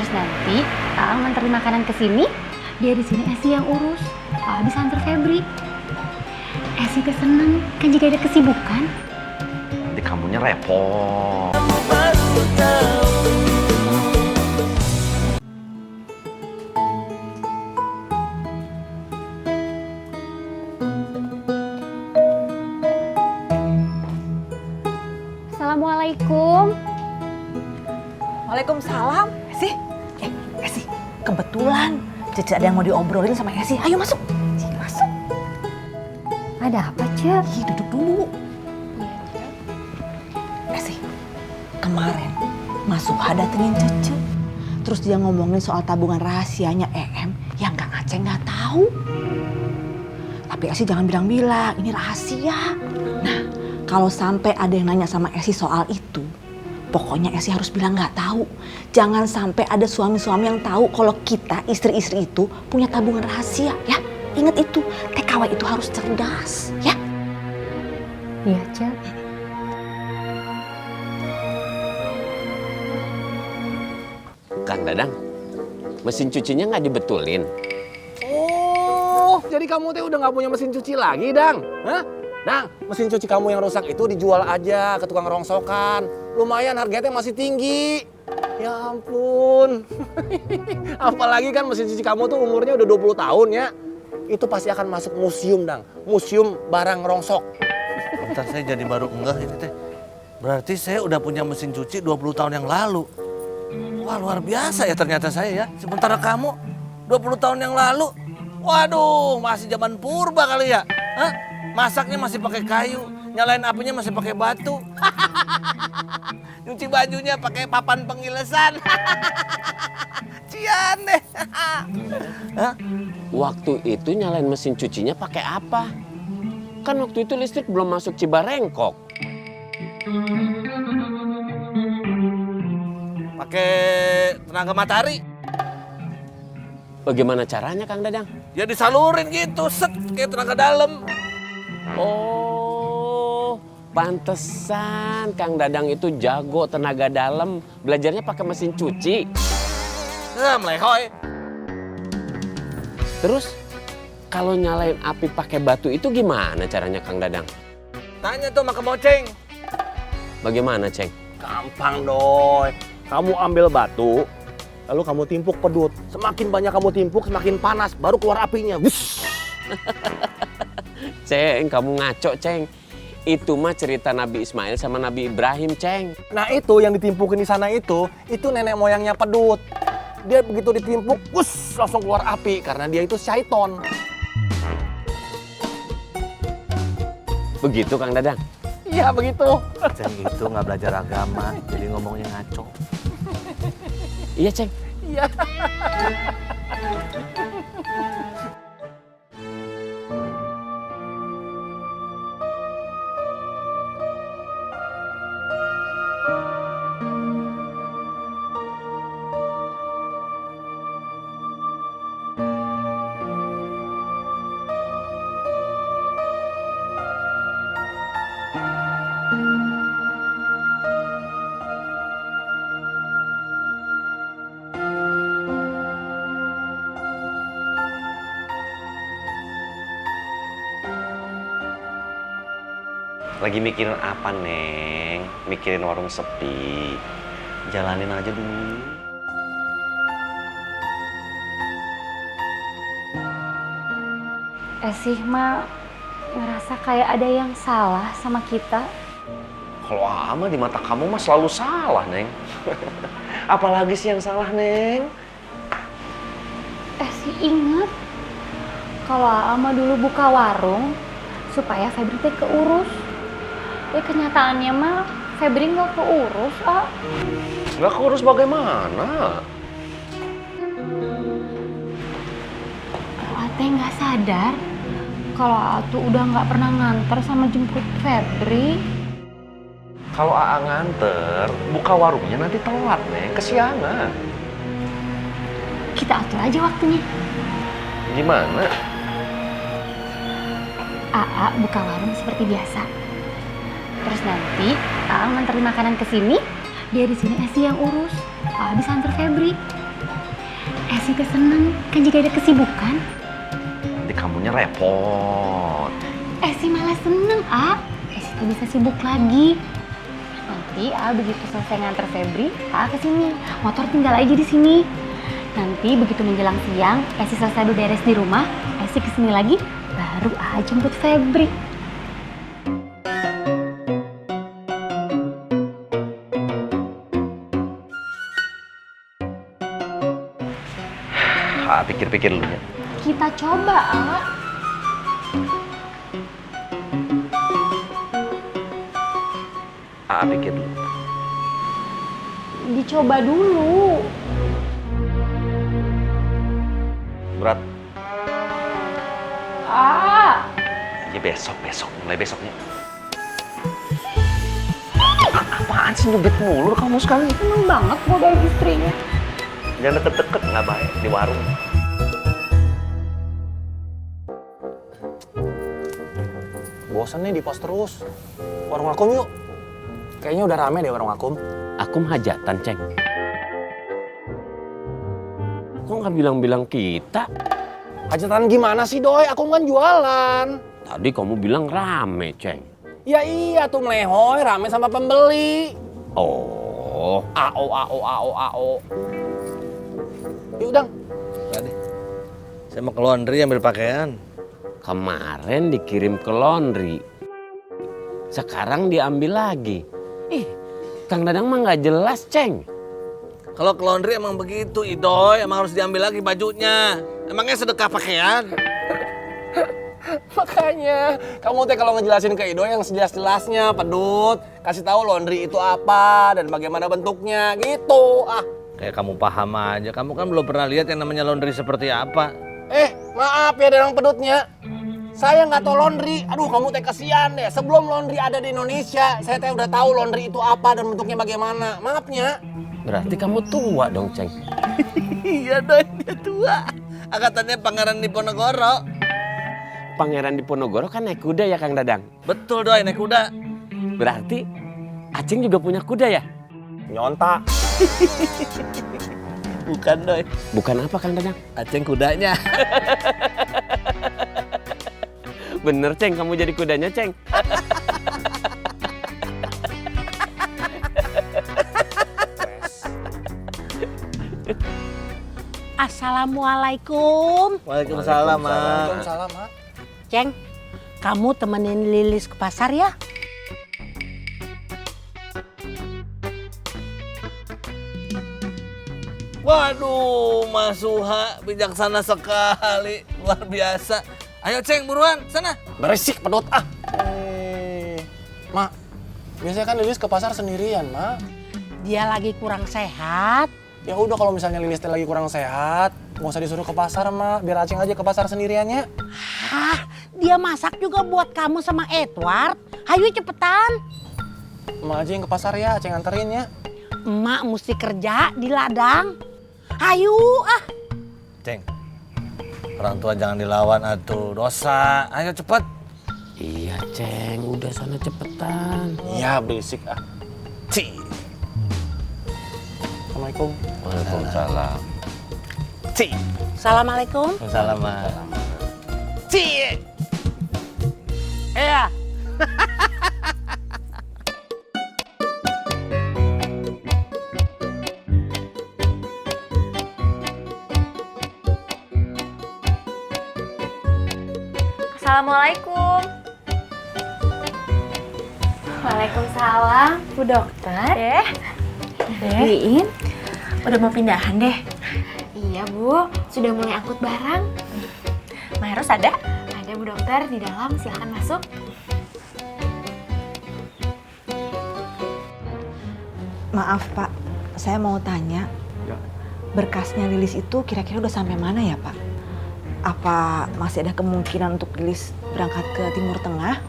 Terus nanti Aang nganterin makanan ke sini, dia di sini Esi yang urus. Aang bisa antar Febri. Esi teh seneng kan jika ada kesibukan. Nanti kamunya repot. Assalamualaikum. Waalaikumsalam. Esi, kebetulan Cece ada yang mau diobrolin sama Esi. Ayo masuk. Masuk. Ada apa, Cek? Duduk dulu. Esi, kemarin Mas Suha datengin Cece. Terus dia ngomongin soal tabungan rahasianya EM yang Kang Aceh nggak tahu. Tapi Esi jangan bilang-bilang, ini rahasia. Nah, kalau sampai ada yang nanya sama Esi soal itu, pokoknya Esi harus bilang nggak tahu. Jangan sampai ada suami-suami yang tahu kalau kita istri-istri itu punya tabungan rahasia, ya. Ingat itu, TKW itu harus cerdas, ya. Iya, Cek. Kang Dadang, mesin cucinya nggak dibetulin? Oh, jadi kamu teh udah nggak punya mesin cuci lagi, Dang? Hah? Dang, mesin cuci kamu yang rusak itu dijual aja ke tukang rongsokan. Lumayan harganya masih tinggi. Ya ampun. Apalagi kan mesin cuci kamu tuh umurnya udah 20 tahun ya. Itu pasti akan masuk museum, Dang. Museum barang rongsok. Bentar, saya jadi baru enggak ini teh. Berarti saya udah punya mesin cuci 20 tahun yang lalu. Wah, luar biasa ya ternyata saya ya. Sementara kamu 20 tahun yang lalu, waduh, masih zaman purba kali ya. Hah? Masaknya masih pakai kayu, nyalain apinya masih pakai batu. Nyuci bajunya pakai papan pengilesan. Cian deh. Hah? Waktu itu nyalain mesin cucinya pakai apa? Kan waktu itu listrik belum masuk Cibarengkok. Pakai tenaga matahari. Bagaimana caranya, Kang Dadang? Ya disalurin gitu, set kayak tenaga dalam. Oh, pantesan Kang Dadang itu jago tenaga dalam. Belajarnya pakai mesin cuci. Melehoy. Terus, kalau nyalain api pakai batu itu gimana caranya, Kang Dadang? Tanya tuh sama Kemoceng. Bagaimana, Ceng? Gampang, Doy. Kamu ambil batu, lalu kamu timpuk pedut. Semakin banyak kamu timpuk, semakin panas. Baru keluar apinya. Wush. Ceng, kamu ngaco, Ceng. Itu mah cerita Nabi Ismail sama Nabi Ibrahim, Ceng. Nah itu yang ditimpukin di sana itu nenek moyangnya pedut. Dia begitu ditimpuk, wush, langsung keluar api. Karena dia itu syaiton. Begitu, Kang Dadang? Iya begitu. Ceng itu nggak belajar agama, jadi ngomongnya ngaco. Iya, Ceng. Iya. Lagi mikirin apa, Neng? Mikirin warung sepi. Jalanin aja dulu. Esih mah ngerasa kayak ada yang salah sama kita. Kalau Ama di mata kamu mah selalu salah, Neng. Apalagi sih yang salah, Neng? Esih inget kalau Ama dulu buka warung supaya Febri teh keurus. Ya kenyataannya mah Febri nggak keurus, ah. Nggak keurus bagaimana? Ate nggak sadar kalau Atu udah nggak pernah nganter sama jemput Febri. Kalau Aa nganter, buka warungnya nanti telat, Neng. Kesiangan. Kita atur aja waktunya. Gimana? Aa buka warung seperti biasa. Terus nanti Aa nganterin makanan ke sini, dia di sini Esi yang urus. Aa bisa antar Febri. Esi teh seneng, kan jika ada kesibukan. Nanti kamunya repot. Esi malah seneng, Esi teh bisa sibuk lagi. Nanti begitu selesai nganter Febri, kesini. Motor tinggal aja di sini. Nanti begitu menjelang siang, Esi selesai beres di rumah, Esi kesini lagi, baru jemput Febri. Pikir-pikir dulu ya. Kita coba, Pikir dulu. Dicoba dulu. Berat. Ya besok, mulai besoknya. Apaan sih nyubit mulu kamu sekali? Seneng banget godain istrinya. Jangan deket-deket, nggak baik di warung. Bosan nih di pos terus. Warung akum yuk. Kayaknya udah rame deh warung akum. Akum hajatan, Ceng. Kok nggak bilang-bilang kita? Hajatan gimana sih doi? Akum kan jualan. Tadi kamu bilang rame, Ceng. Ya iya tuh melehoy, rame sama pembeli. Oh, AO. Yuk Dang. Tadi saya mau ke laundry ambil pakaian. kemarin dikirim ke laundry. Sekarang diambil lagi. Kang Dadang mah nggak jelas, Ceng. Kalau ke laundry emang begitu, Idoy. Emang harus diambil lagi bajunya. Emangnya sedekah pakaian? Makanya, kamu teh kalau ngejelasin ke Ido yang sejelas-jelasnya, Pedut. Kasih tahu laundry itu apa dan bagaimana bentuknya, gitu. Kayak kamu paham aja. Kamu kan belum pernah lihat yang namanya laundry seperti apa. Maaf ya Dadang Pedutnya. Saya nggak tahu laundry. Aduh, kamu teh kasihan deh. Sebelum laundry ada di Indonesia, saya teh udah tahu laundry itu apa dan bentuknya bagaimana. Maafnya. Berarti kamu tua dong, Ceng. Iya, Doy. Dia tua. Angkatannya Pangeran Diponegoro. Pangeran Diponegoro kan naik kuda ya, Kang Dadang? Betul, Doy. Naik kuda. Berarti Aceng juga punya kuda ya? Nyontak. Bukan, Doy. Bukan apa, Kang Dadang? Aceng kudanya. Bener, Ceng. Kamu jadi kudanya, Ceng. Assalamualaikum. Waalaikumsalam, Ma. Waalaikumsalam, Ma. Ceng, kamu temenin Lilis ke pasar ya? Waduh, Mas Suha bijaksana sekali. Luar biasa. Ayo, Ceng, buruan. Sana. Berisik, Pedut. Mak, biasanya kan Lilis ke pasar sendirian, Mak. Dia lagi kurang sehat. Ya udah kalau misalnya Lilis teh lagi kurang sehat, nggak usah disuruh ke pasar, Mak. Biar Aceng aja ke pasar sendiriannya. Dia masak juga buat kamu sama Edward. Hayu cepetan. Emak aja yang ke pasar ya, Aceng anterin ya. Emak mesti kerja di ladang. Hayu, Ceng, orang tua jangan dilawan atuh, dosa. Ayo cepet. Iya, Ceng. Udah sana cepetan. Iya, berisik Ci. Assalamualaikum. Waalaikumsalam. Ci. Assalamualaikum. Salam, Ma. Ci. Iya. Assalamualaikum. Waalaikumsalam, Bu Dokter. Wiin, udah mau pindahan deh. Iya Bu, sudah mulai angkut barang. Maeros ada? Ada Bu Dokter di dalam, silahkan masuk. Maaf Pak, saya mau tanya. Berkasnya Lilis itu kira-kira udah sampai mana ya Pak? Apa masih ada kemungkinan untuk Lilis berangkat ke Timur Tengah?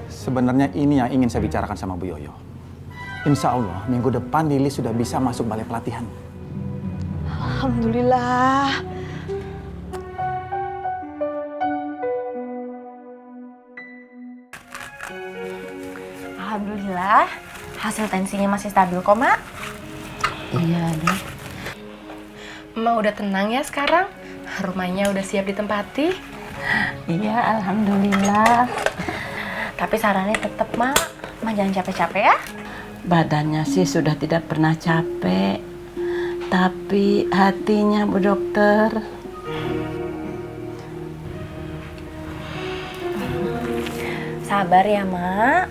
Sebenarnya ini yang ingin saya bicarakan sama Bu Yoyo. Insya Allah minggu depan Lilis sudah bisa masuk balai pelatihan. Alhamdulillah. Alhamdulillah, hasil tensinya masih stabil kok, Mak. Iya, Dok. Emak udah tenang ya sekarang? Rumahnya udah siap ditempati? Iya, alhamdulillah. Tapi sarannya tetap, Mak. Mak jangan capek-capek ya. Badannya sih sudah tidak pernah capek. Tapi hatinya, Bu Dokter. Sabar ya, Mak.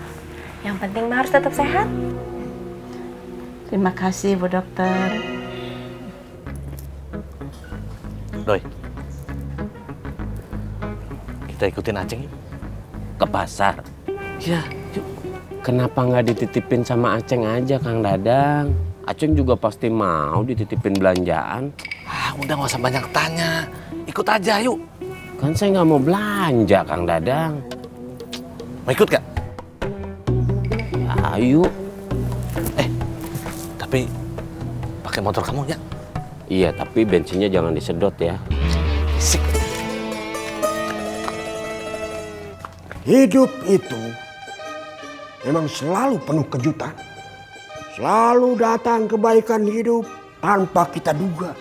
Yang penting Mak harus tetap sehat. Terima kasih, Bu Dokter. Doi, kita ikutin Aceng yuk. Ke pasar. Ya, yuk. Kenapa nggak dititipin sama Aceng aja, Kang Dadang? Aceng juga pasti mau dititipin belanjaan. Udah nggak usah banyak tanya. Ikut aja yuk. Kan saya nggak mau belanja, Kang Dadang. Mau ikut gak? Ayo. Tapi pakai motor kamu ya. Iya, tapi bensinnya jangan disedot ya. Sik. Hidup itu memang selalu penuh kejutan. Selalu datang kebaikan hidup tanpa kita duga.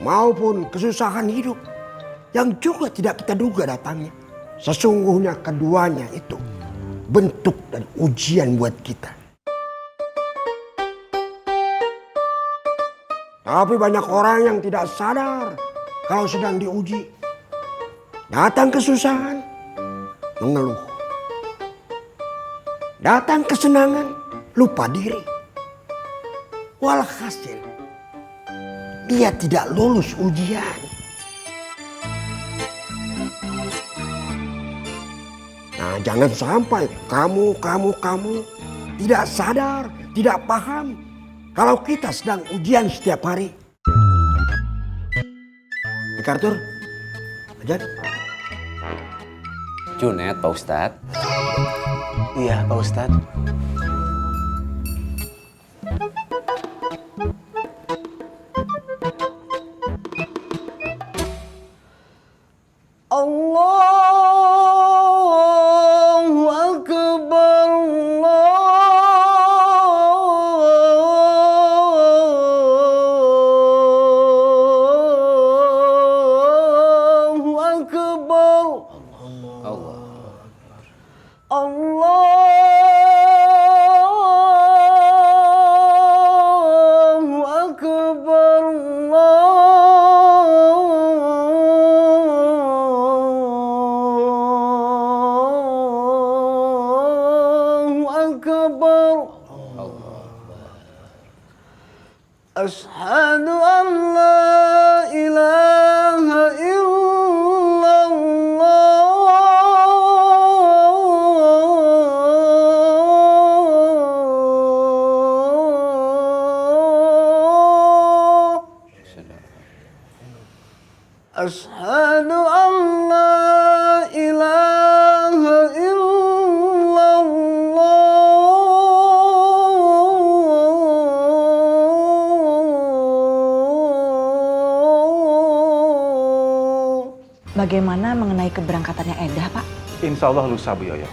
Maupun kesusahan hidup yang juga tidak kita duga datangnya. Sesungguhnya keduanya itu bentuk dan ujian buat kita. Tapi banyak orang yang tidak sadar kalau sedang diuji. Datang kesusahan, mengeluh. Datang kesenangan, lupa diri. Walhasil, dia tidak lulus ujian. Nah, jangan sampai kamu tidak sadar, tidak paham kalau kita sedang ujian setiap hari. Kartur, ajar. Junet, Pak Ustadz. Iya, Pak Ustadz. Allahu Akbar, Allahu Akbar, Allahu Akbar, Allahu Akbar. Asyhadu an la ilaha illallah. Asyhadu an la ilaha illallah. Bagaimana mengenai keberangkatannya Edah, Pak? Insya Allah lusa, Bu Yoyo.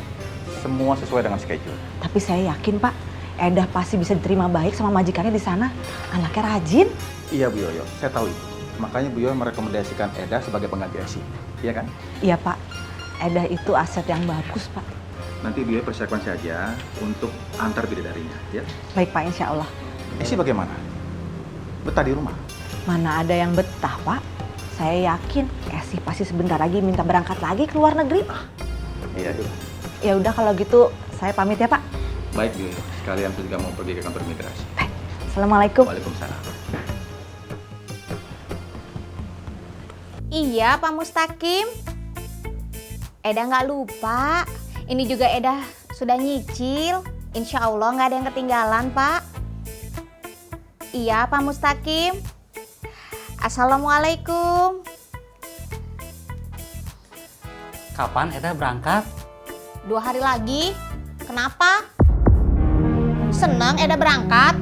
Semua sesuai dengan schedule. Tapi saya yakin, Pak, Edah pasti bisa diterima baik sama majikannya di sana. Anaknya rajin. Iya, Bu Yoyo. Saya tahu itu. Makanya Bu Yoyo merekomendasikan Eda sebagai pengganti Esi. Iya kan? Iya, Pak. Edah itu aset yang bagus, Pak. Nanti Bu Yoyo persiapkan saja untuk antar bidadarinya, ya. Baik, Pak, insya Allah. Esi bagaimana? Betah di rumah? Mana ada yang betah, Pak? Saya yakin Esi pasti sebentar lagi minta berangkat lagi ke luar negeri. Iya, iya. Ya udah kalau gitu saya pamit ya, Pak. Baik, Bu Yoyo. Sekalian saya juga mau pergi ke kantor imigrasi. Baik. Assalamualaikum. Waalaikumsalam. Iya, Pak Mustaqim. Eda nggak lupa. Ini juga Eda sudah nyicil. Insya Allah nggak ada yang ketinggalan, Pak. Iya, Pak Mustaqim. Assalamualaikum. Kapan Eda berangkat? 2 hari lagi. Kenapa? Senang Eda berangkat?